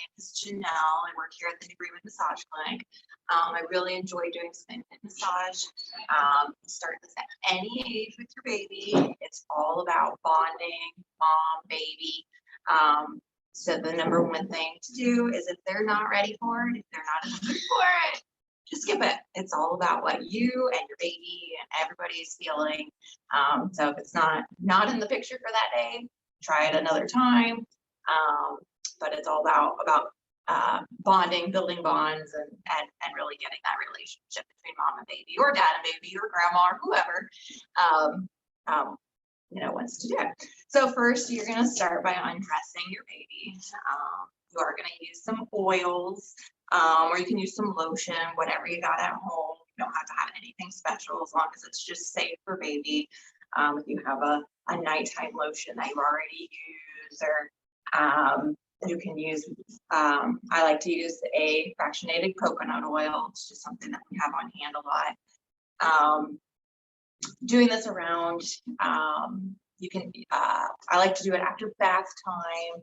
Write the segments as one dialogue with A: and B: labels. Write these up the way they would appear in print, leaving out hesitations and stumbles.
A: name is Janelle. I work here at the Agreement Massage Clinic. I really enjoy doing spin massage. Start this at any age with your baby. It's all about bonding, mom, baby. So the number one thing to do is if they're not ready for it, if they're not in the mood for it, just skip it. It's all about what you and your baby and everybody is feeling. So if it's not in the picture for that day, try it another time. But it's all about bonding, building bonds, and really getting that relationship between mom and baby, or dad and baby, or grandma, or whoever wants to do it. So first, you're going to start by undressing your baby. You are going to use some oils, or you can use some lotion, whatever you got at home. You don't have to have anything special as long as it's just safe for baby. If you have a nighttime lotion that you've already used, or you can use, I like to use a fractionated coconut oil. It's just something that we have on hand a lot. Doing this around, you can, I like to do it after bath time.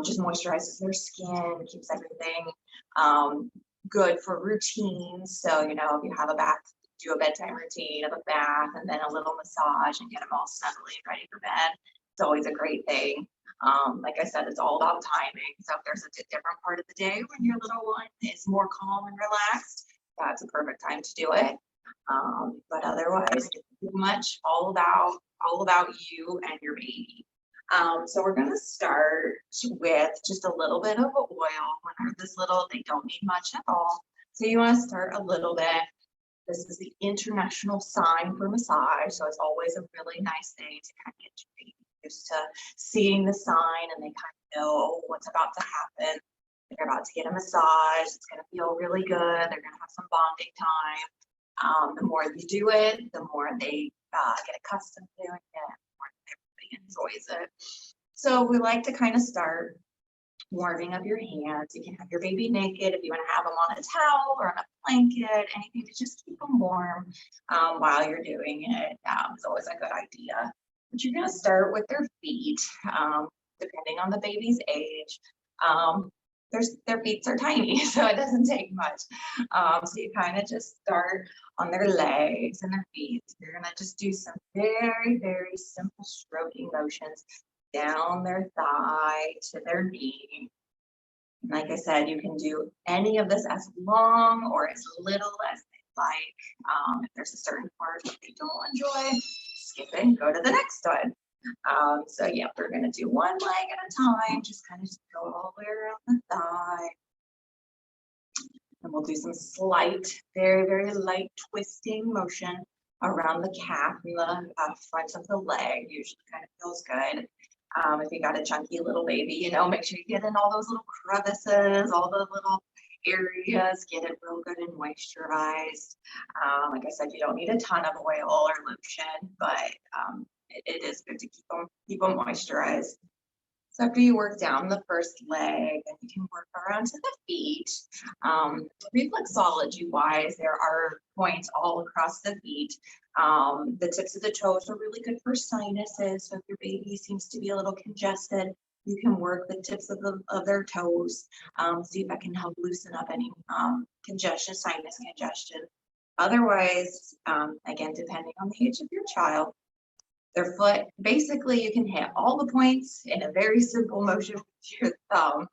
A: Just moisturizes their skin, keeps everything good for routines. So, if you have a bath, do a bedtime routine of a bath and then a little massage and get them all snuggly and ready for bed. It's always a great thing. Like I said, it's all about timing. So if there's a different part of the day when your little one is more calm and relaxed, that's a perfect time to do it. But otherwise, it's pretty much all about you and your baby. So we're going to start with just a little bit of oil. When they're this little, they don't need much at all. So you want to start a little bit. This is the international sign for massage. So it's always a really nice thing to kind of get your baby used to seeing the sign, and they kind of know what's about to happen. They're about to get a massage. It's going to feel really good. They're going to have some bonding time. The more you do it, the more they get accustomed to doing it, the more everybody enjoys it. So we like to kind of start warming up your hands. You can have your baby naked if you want to have them on a towel or on a blanket, anything to just keep them warm while you're doing it. It's always a good idea. But you're going to start with their feet, depending on the baby's age. Their feet are tiny, so it doesn't take much. So you kind of just start on their legs and their feet. You're going to just do some very, very simple stroking motions down their thigh to their knee. And like I said, you can do any of this as long or as little as they like. If there's a certain part that they don't enjoy, skip it and go to the next one. So yeah, we're going to do one leg at a time, just kind of go all the way around the thigh. And we'll do some slight, very, very light twisting motion around the calf and the front of the leg. Usually kind of feels good. If you got a chunky little baby, make sure you get in all those little crevices, all the little areas, get it real good and moisturized. Like I said, you don't need a ton of oil or lotion, but it is good to keep them moisturized. So after you work down the first leg, then you can work around to the feet. Reflexology wise, there are points all across the feet. The tips of the toes are really good for sinuses. So if your baby seems to be a little congested, you can work the tips of their toes. See if that can help loosen up any congestion, sinus congestion. Otherwise, again, depending on the age of your child, their foot, basically you can hit all the points in a very simple motion with your thumb.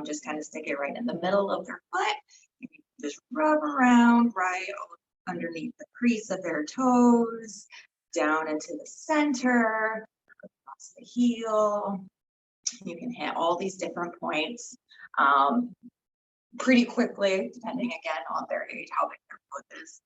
A: Just kind of stick it right in the middle of their foot. You can just rub around right underneath the crease of their toes, down into the center, across the heel. You can hit all these different points pretty quickly, depending again on their age, how big their foot is.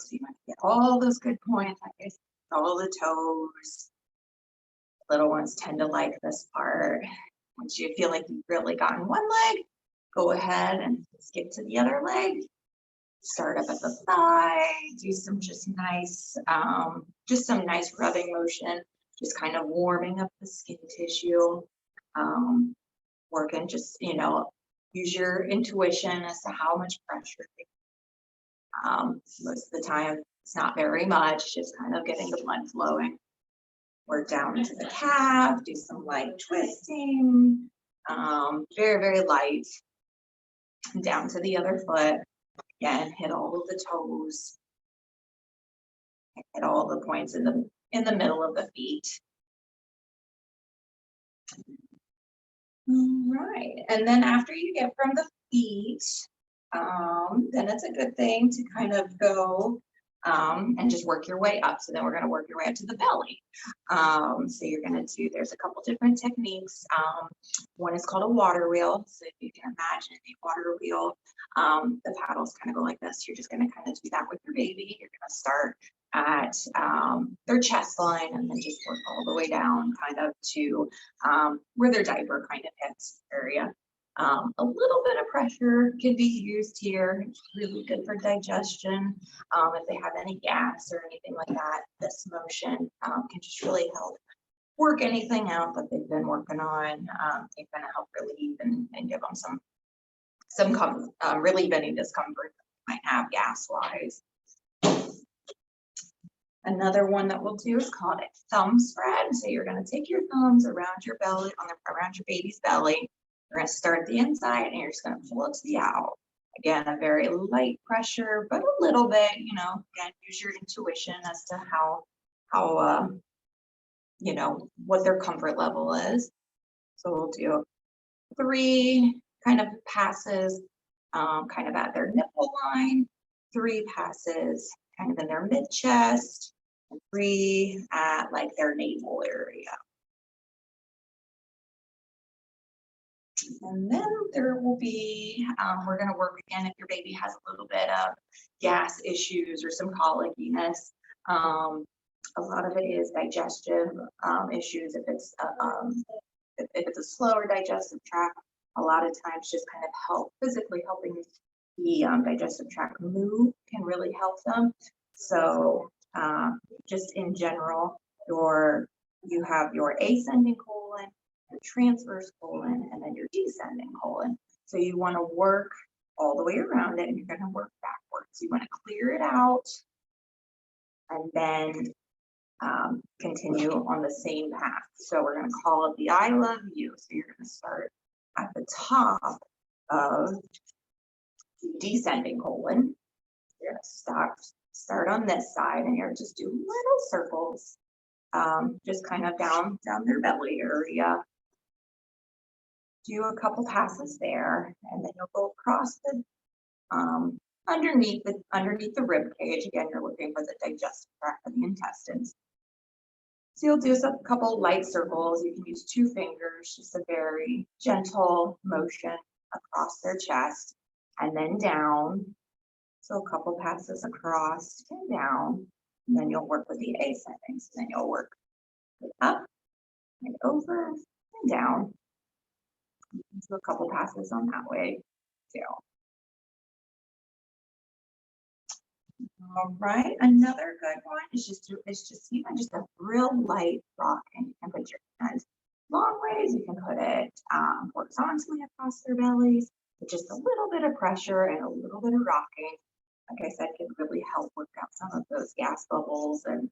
A: So you want to get all those good points, like I said, all the toes. Little ones tend to like this part. Once you feel like you've really gotten one leg, go ahead and skip to the other leg. Start up at the thigh, do some nice rubbing motion, just kind of warming up the skin tissue. Working just, use your intuition as to how much pressure. Most of the time, it's not very much, just kind of getting the blood flowing. Work down into the calf, do some light twisting, Very, very light. Down to the other foot. Again, hit all of the toes. Hit all the points in the middle of the feet. All right, and then after you get from the feet, then it's a good thing to kind of go and just work your way up. So then we're going to work your way up to the belly. So you're going to do, there's a couple different techniques. One is called a water wheel. So if you can imagine a water wheel, the paddles kind of go like this. You're just going to kind of do that with your baby. You're going to start at their chest line and then just work all the way down kind of to where their diaper kind of hits area. A little bit of pressure can be used here. It's really good for digestion. If they have any gas or anything like that, this motion can just really help work anything out that they've been working on. It kind of help relieve and give them some relieve any discomfort they might have gas-wise. Another one that we'll do is called a thumb spread. So you're going to take your thumbs around your belly, around your baby's belly. You're going to start at the inside and you're just going to pull it to the out. Again, a very light pressure, but a little bit, again, use your intuition as to how what their comfort level is. So we'll do 3 kind of passes, kind of at their nipple line, 3 passes kind of in their mid chest, and 3 at like their navel area. And then there will be, we're going to work again if your baby has a little bit of gas issues or some colickiness. A lot of it is digestive issues. If it's a slower digestive tract, a lot of times just kind of physically helping the digestive tract move can really help them. So just in general, you have your ascending colon, your transverse colon, and then your descending colon. So you want to work all the way around it and you're going to work backwards. You want to clear it out and then continue on the same path. So we're going to call it the I love you. So you're going to start at the top of the descending colon. You're going to start on this side and you're just do little circles, just kind of down their belly area. Do a couple passes there, and then you'll go across the underneath the rib cage. Again, you're looking for the digestive tract and the intestines. So you'll do a couple light circles. You can use 2 fingers, just a very gentle motion across their chest and then down. So a couple passes across and down, and then you'll work with the ascending. So then you'll work up and over and down. Do a couple passes on that way too. All right, another good one is just a real light rocking. You can put your hands long ways. You can put it horizontally across their bellies with just a little bit of pressure and a little bit of rocking. Like I said, can really help work out some of those gas bubbles and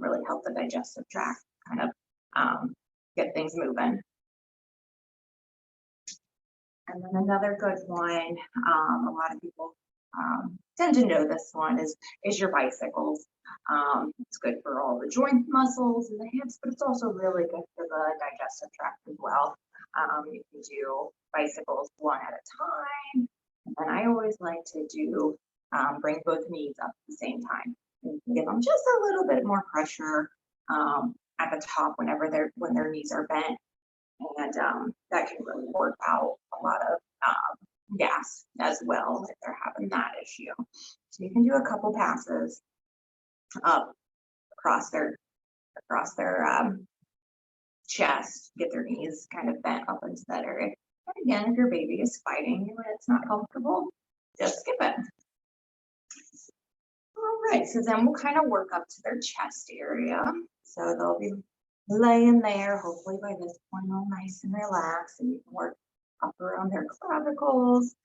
A: really help the digestive tract kind of get things moving. And then another good one, a lot of people tend to know this one is your bicycles. It's good for all the joint muscles in the hips, but it's also really good for the digestive tract as well. You can do bicycles one at a time. And then I always like to do bring both knees up at the same time. And you can give them just a little bit more pressure at the top when their knees are bent. And that can really work out a lot of gas as well if they're having that issue. So you can do a couple passes up across their chest, get their knees kind of bent up into that area. And again, if your baby is fighting you and it's not comfortable, just skip it. All right, so then we'll kind of work up to their chest area. So they'll be laying there, hopefully by this point all nice and relaxed, and you can work up around their clavicles.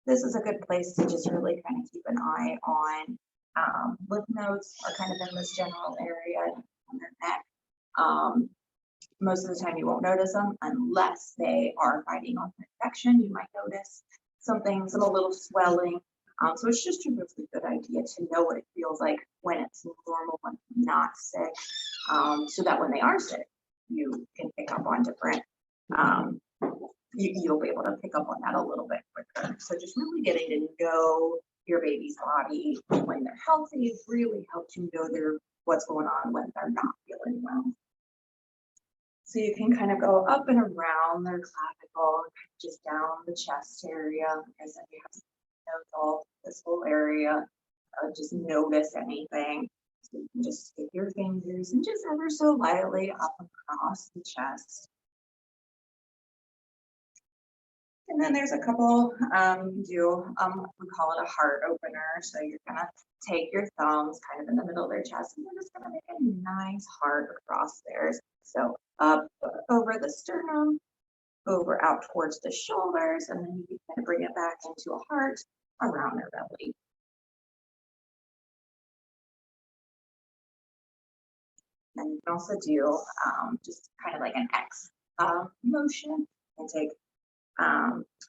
A: This is a good place to just really kind of keep an eye on lymph nodes are kind of in this general area on their neck. most of the time you won't notice them unless they are fighting off an infection. You might notice some a little swelling. So it's just a really good idea to know what it feels like when it's normal, when not sick, so that when they are sick, you can pick up on different, you'll be able to pick up on that a little bit quicker. So just really getting to know your baby's body when they're healthy really helps you know what's going on when they're not feeling well. So you can kind of go up and around their clavicle, just down the chest area. Like I said, you have to note all this whole area. Just notice anything. So you can just stick your fingers and just ever so lightly up across the chest. And then there's a couple you can do, we call it a heart opener. So you're gonna take your thumbs kind of in the middle of their chest, and we're just gonna make a nice heart across theirs. So up over the sternum, over out towards the shoulders, and then you can bring it back into a heart around their belly. And you can also do just kind of like an X motion, and take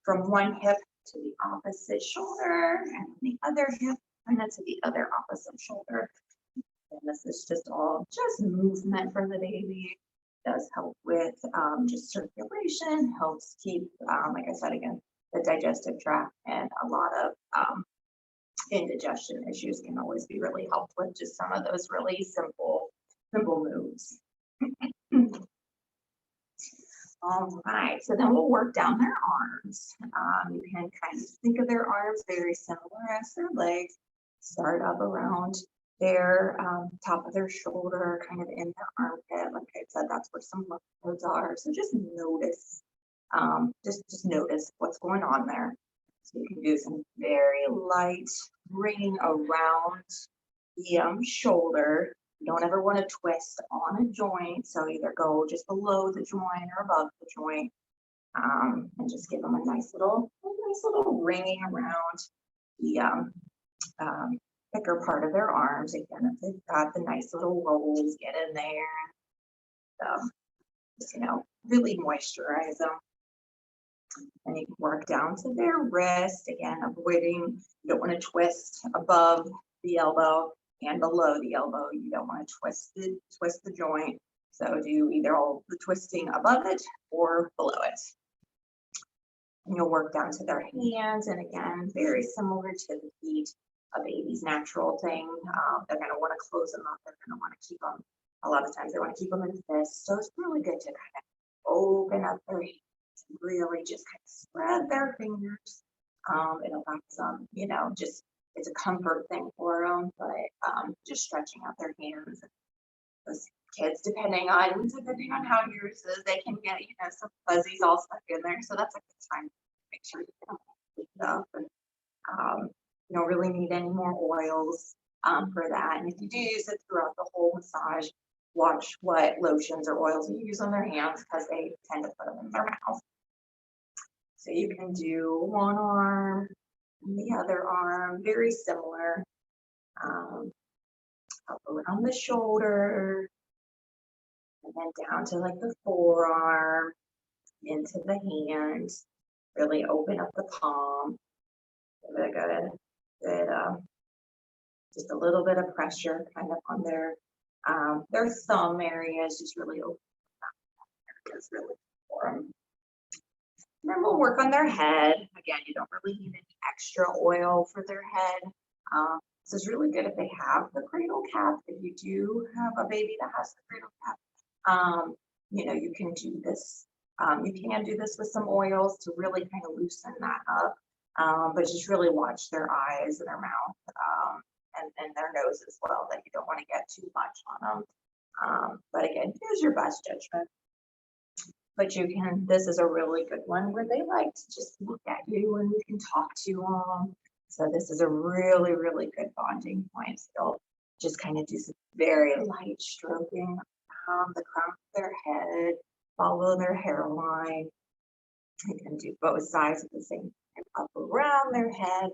A: from one hip to the opposite shoulder, and the other hip kind of to the other opposite shoulder. And this is just all just movement for the baby. It does help with just circulation, helps keep, like I said again, the digestive tract, and a lot of indigestion issues can always be really helped with just some of those really simple moves. All right, so then we'll work down their arms. You can kind of think of their arms very similar as their legs. Start up around their top of their shoulder, kind of in their armpit. Like I said, that's where some lymph nodes are. So just notice, just notice what's going on there. So you can do some very light ringing around the shoulder. You don't ever want to twist on a joint, so either go just below the joint or above the joint, and just give them a nice little ringing around the thicker part of their arms. Again, if they've got the nice little rolls, get in there, and just really moisturize them. And you can work down to their wrist, again, avoiding, you don't want to twist above the elbow and below the elbow. You don't want to twist the joint. So do either all the twisting above it or below it. And you'll work down to their hands, and again, very similar to the feet, a baby's natural thing. They're going to want to close them up. They're going to want to keep them. A lot of times they want to keep them in fists. So it's really good to kind of open up their hands, really just kind of spread their fingers. It affects them, just it's a comfort thing for them, but just stretching out their hands. Those kids, depending on how yours is, they can get some fuzzies all stuck in there. So that's a good time to make sure you don't clean it up. And you don't really need any more oils for that. And if you do use it throughout the whole massage, watch what lotions or oils you use on their hands, because they tend to put them in their mouth. So you can do one arm and the other arm, very similar. Up around the shoulder, and then down to like the forearm, into the hand. Really open up the palm. Give it a good, just a little bit of pressure kind of on their thumb areas, just really open up areas really for them. And then we'll work on their head. Again, you don't really need any extra oil for their head. So it's really good if they have the cradle cap. If you do have a baby that has the cradle cap, you can do this. You can do this with some oils to really kind of loosen that up. But just really watch their eyes and their mouth, and their nose as well, that you don't want to get too much on them. But again, use your best judgment. But this is a really good one where they like to just look at you and you can talk to them. So this is a really, really good bonding point. So you'll just kind of do some very light stroking around the crown of their head, follow their hairline. You can do both sides at the same time, up around their head.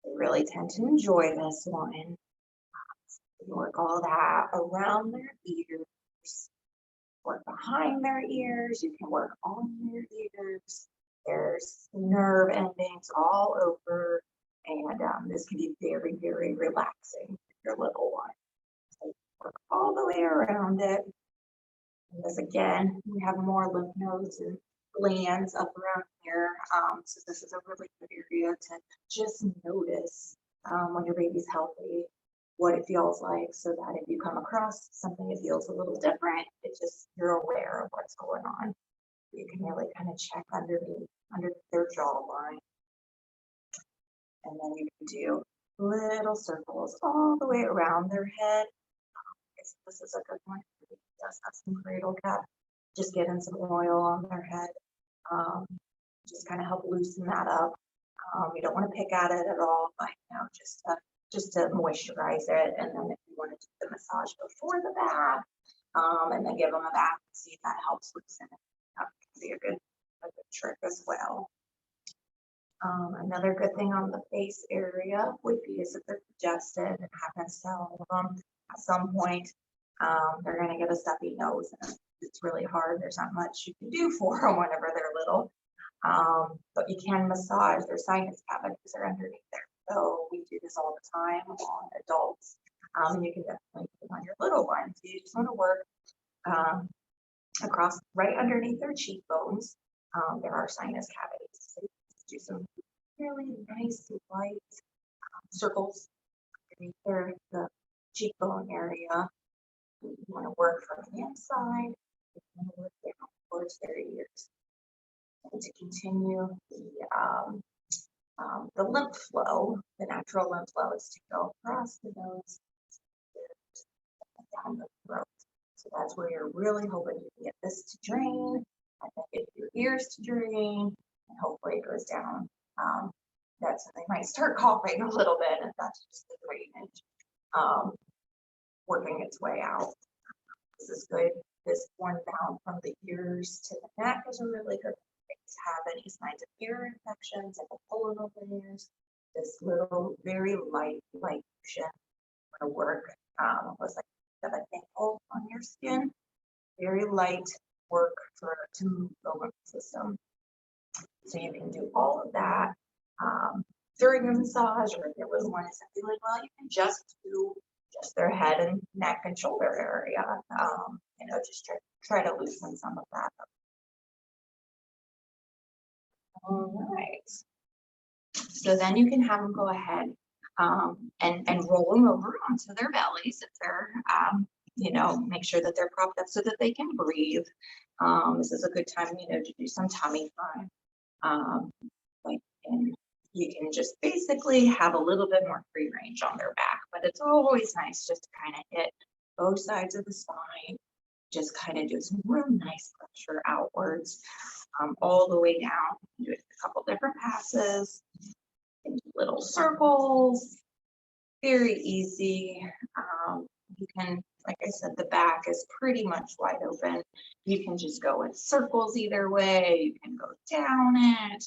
A: They really tend to enjoy this one. You work all that around their ears, work behind their ears. You can work on their ears. There's nerve endings all over, and this can be very, very relaxing for your little one. So work all the way around it. And this again, we have more lymph nodes and glands up around here. So this is a really good area to just notice when your baby's healthy, what it feels like, so that if you come across something that feels a little different, it just, you're aware of what's going on. You can really kind of check underneath, under their jawline. And then you can do little circles all the way around their head. This is a good one. It does have some cradle cap. Just getting some oil on their head. Just kind of help loosen that up. You don't want to pick at it at all, but just to moisturize it. And then if you want to do the massage before the bath, and then give them a bath and see if that helps loosen it. That can be a good trick as well. Another good thing on the face area would be is if they're congested, and happens to all of them at some point, they're going to get a stuffy nose, and it's really hard. There's not much you can do for them whenever they're little, but you can massage their sinus cavities are underneath there. So we do this all the time on adults, and you can definitely do it on your little ones. You just want to work across right underneath their cheekbones. There are sinus cavities. So you do some really nice light circles underneath the cheekbone area. You want to work from the inside. You want to work down towards their ears. And to continue the lymph flow, the natural lymph flow is to go across the nose, down the throat. So that's where you're really hoping you can get this to drain, and then get your ears to drain, and hopefully it goes down. That's when they might start coughing a little bit, and that's just the drainage working its way out. This is good. This one down from the ears to the neck is a really good thing to have any signs of ear infections, like a pulling open ears. This little very light motion going to work almost like an ankle on your skin. Very light work to move the lymph system. So you can do all of that during your massage, or if your little one is feeling well, you can just do just their head and neck and shoulder area. Just try to loosen some of that up. All right. So then you can have them go ahead and roll them over onto their bellies if they're, make sure that they're propped up so that they can breathe. This is a good time, to do some tummy time. And you can just basically have a little bit more free range on their back, but it's always nice just to kind of hit both sides of the spine, just kind of do some real nice pressure outwards, all the way down. Do it a couple different passes, little circles, very easy. You can, like I said, the back is pretty much wide open. You can just go in circles either way. You can go down it.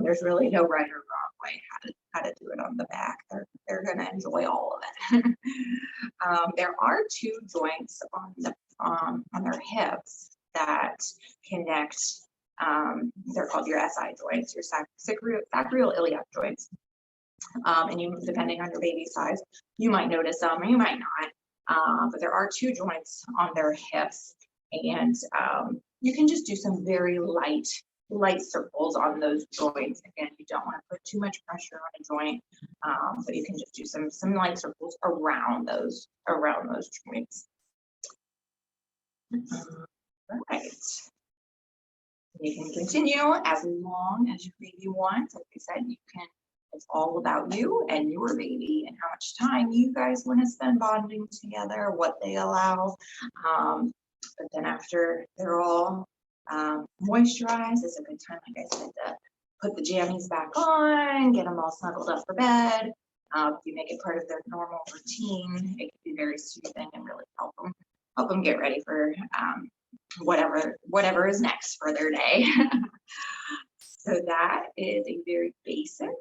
A: There's really no right or wrong way how to do it on the back. They're going to enjoy all of it. There are two joints on their hips that connect. They're called your SI joints, your sacroiliac joints. And you, depending on your baby size, you might notice them or you might not. But there are two joints on their hips, and you can just do some very light circles on those joints. Again, you don't want to put too much pressure on a joint, but you can just do some light circles around those joints. All right. You can continue as long as your baby wants. Like I said, it's all about you and your baby and how much time you guys want to spend bonding together, what they allow. But then after they're all moisturized, it's a good time, like I said, to put the jammies back on, get them all snuggled up for bed. If you make it part of their normal routine, it can be very soothing and really help them get ready for whatever is next for their day. So that is a very basic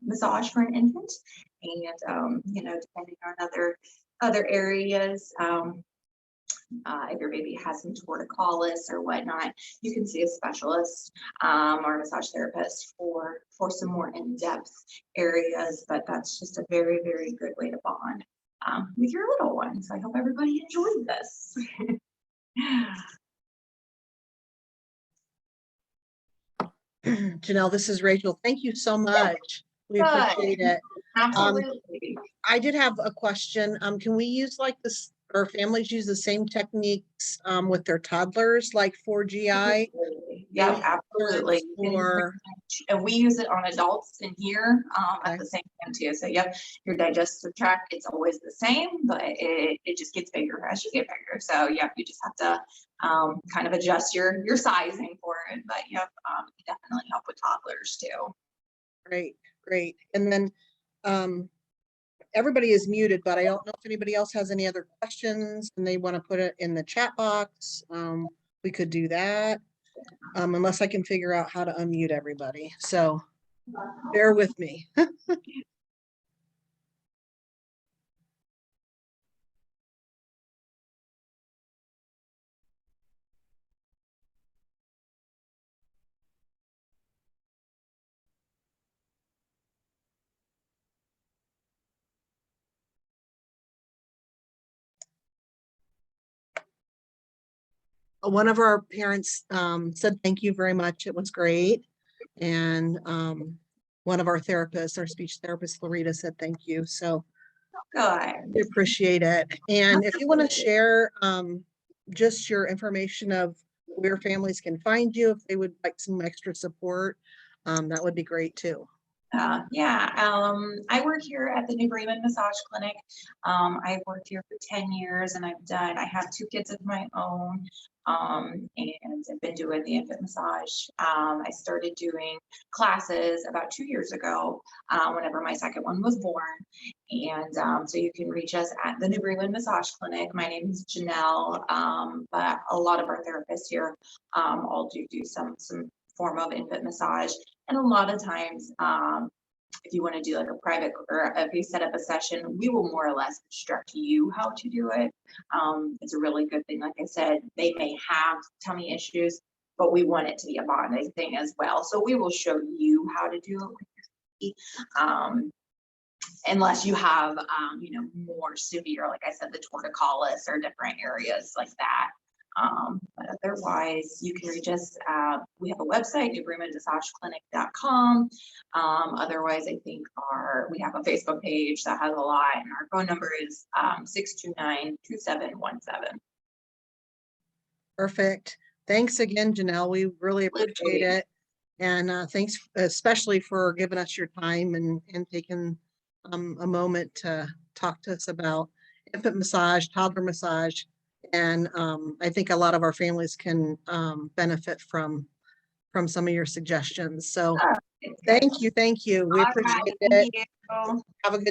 A: massage for an infant. And, depending on other areas, if your baby has some torticollis or whatnot, you can see a specialist or a massage therapist for some more in-depth areas. But that's just a very, very good way to bond with your little one. So I hope everybody enjoyed this.
B: Janelle, this is Rachel. Thank you so much. We appreciate it.
A: Absolutely.
B: I did have a question. Can we use like this, or families use the same techniques with their toddlers, like for GI?
A: Yeah, absolutely. And we use it on adults in here at the same time too. So yep, your digestive tract, it's always the same, but it just gets bigger as you get bigger. So yep, you just have to kind of adjust your sizing for it. But yep, it definitely help with toddlers too.
B: Great. And then everybody is muted, but I don't know if anybody else has any other questions and they want to put it in the chat box. We could do that. Unless I can figure out how to unmute everybody. So bear with me. One of our parents said thank you very much. It was great. And one of our therapists, our speech therapist, Loretta, said thank you. So
A: good.
B: We appreciate it. And if you want to share just your information of where families can find you, if they would like some extra support, that would be great too.
A: I work here at the New Bremen Massage Clinic. I've worked here for 10 years and I have 2 kids of my own. And I've been doing the infant massage. I started doing classes about 2 years ago, whenever my second one was born. And so you can reach us at the New Bremen Massage Clinic. My name is Janelle, but a lot of our therapists here all do some form of infant massage. And a lot of times, if you want to do like a private, or if you set up a session, we will more or less instruct you how to do it. It's a really good thing. Like I said, they may have tummy issues, but we want it to be a bonding thing as well. So we will show you how to do it. Unless you have, more severe, like I said, the torticollis or different areas like that. But otherwise, you can reach us. We have a website, newbremenmassageclinic.com. Otherwise, I think we have a Facebook page that has a lot, and our phone number is 629-2717. Perfect.
B: Thanks again, Janelle. We really appreciate it. And thanks especially for giving us your time and taking a moment to talk to us about infant massage, toddler massage. And I think a lot of our families can benefit from some of your suggestions. So thank you. We appreciate it.
A: Thank you.
B: Have a good